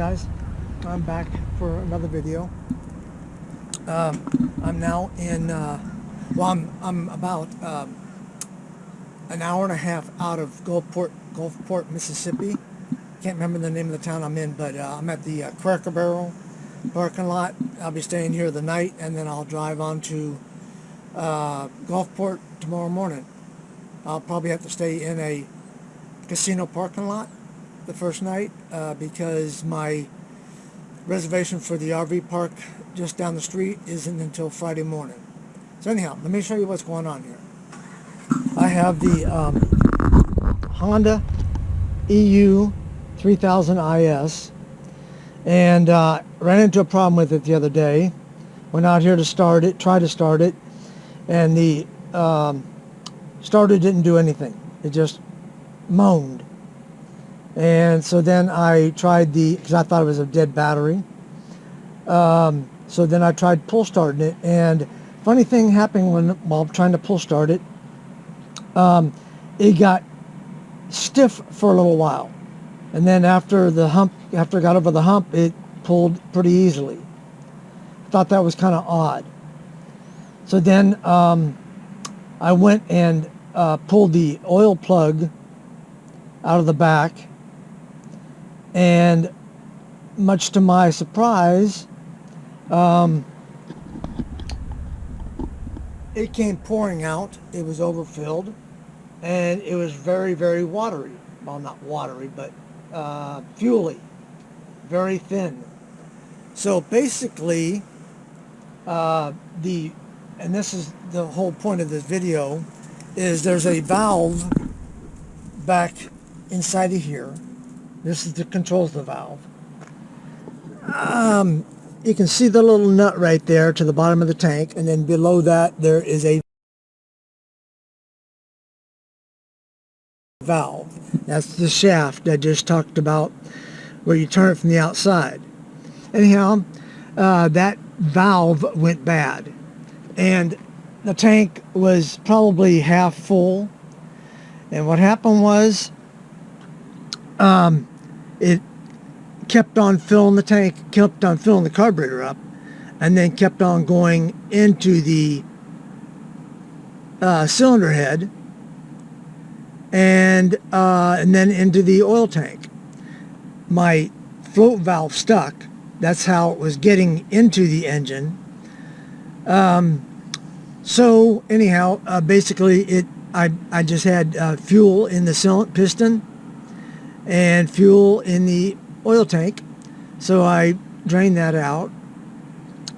guys, I'm back for another video. I'm now in I'm about an hour and a half out of Gulfport, Mississippi. Can't remember the name of the town I'm in, but I'm at the Cracker Barrel parking lot. I'll be staying here the night, and then I'll drive on to Gulfport tomorrow morning. I'll probably have to stay in a casino parking lot the first night because my reservation for the RV park just down the street isn't until Friday morning. So anyhow, let me show you what's going on here. I have the Honda EU3000IS, and ran into a problem with it the other day. Went out here to start it, tried to start it, and the starter didn't do anything. It just moaned. And so then I tried because I thought it was a dead battery. So then I tried pull starting it, and funny thing happened while trying to pull start it. It got stiff for a little while, and then after it got over the hump, it pulled pretty easily. I thought that was kind of odd. So then I went and pulled the oil plug out of the back, and much to my surprise, it came pouring out. It was overfilled, and it was very, very watery. Well, not watery, but fuely, very thin. So basically, and this is the whole point of this video, is there's a valve back inside of here. This is the controls the valve. You can see the little nut right there to the bottom of the tank, and then below that there is a valve. That's the shaft I just talked about, where you turn it from the outside. Anyhow, that valve went bad, and the tank was probably half full. And what happened was, it kept on filling the tank, kept on filling the carburetor up, and then kept on going into the cylinder head, and then into the oil tank. My float valve stuck. That's how it was getting into the engine. So anyhow, basically I just had fuel in the piston and fuel in the oil tank, so I drained that out.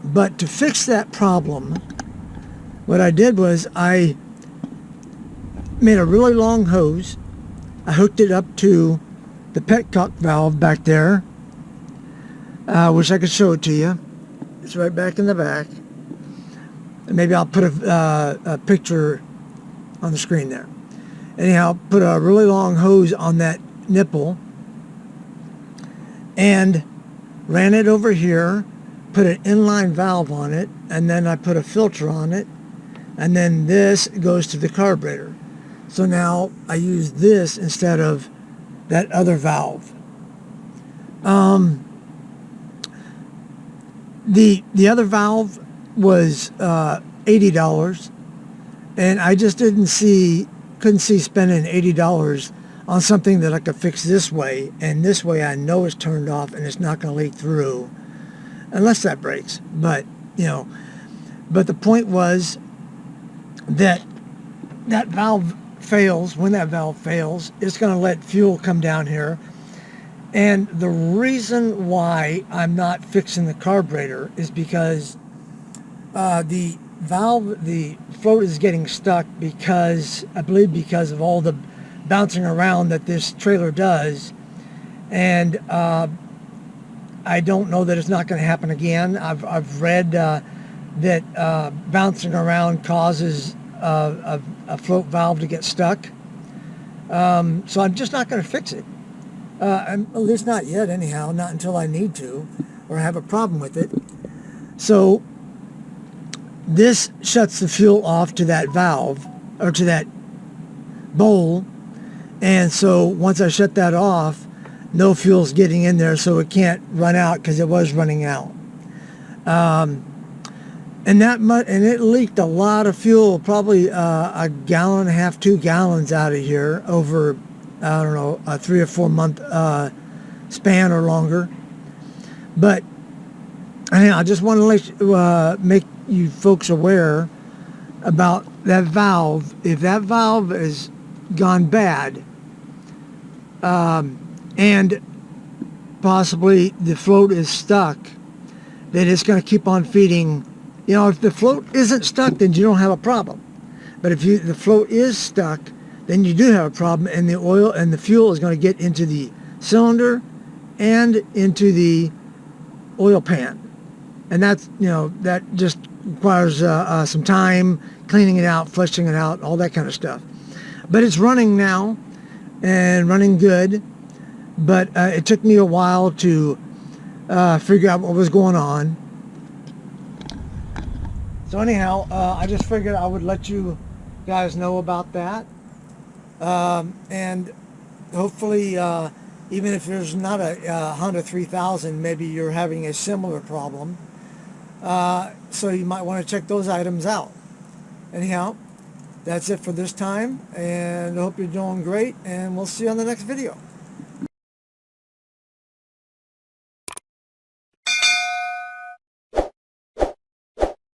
But to fix that problem, what I did was I made a really long hose. I hooked it up to the petcock valve back there. I wish I could show it to you. It's right back in the back. And maybe I'll put a picture on the screen there. Anyhow, put a really long hose on that nipple and ran it over here, put an inline valve on it, and then I put a filter on it, and then this goes to the carburetor. So now I use this instead of that other valve. The other valve was $80, and I just couldn't see spending $80 on something that I could fix this way, and this way I know it's turned off and it's not going to leak through unless that breaks. But but the point was that valve fails. When that valve fails, it's going to let fuel come down here. And the reason why I'm not fixing the carburetor is because the float is getting stuck because of all the bouncing around that this trailer does, and I don't know that it's not going to happen again. I've read that bouncing around causes a float valve to get stuck, so I'm just not going to fix it. At least not yet, anyhow. Not until I need to or have a problem with it. So this shuts the fuel off to that valve, or to that bowl. And so once I shut that off, no fuel's getting in there, so it can't run out because it was running out. And it leaked a lot of fuel, probably a gallon and a half, 2 gallons out of here over, I don't know, a 3 or 4 month span or longer. But I just want to make you folks aware about that valve. If that valve has gone bad, and possibly the float is stuck, then it's going to keep on feeding. If the float isn't stuck, then you don't have a problem. But if the float is stuck, then you do have a problem, and the oil and the fuel is going to get into the cylinder and into the oil pan. And that's, that just requires some time, cleaning it out, flushing it out, all that kind of stuff. But it's running now, and running good. But it took me a while to figure out what was going on. So anyhow, I just figured I would let you guys know about that. And hopefully, even if there's not a Honda 3000, maybe you're having a similar problem. So you might want to check those items out. Anyhow, that's it for this time, and I hope you're doing great, and we'll see you on the next video.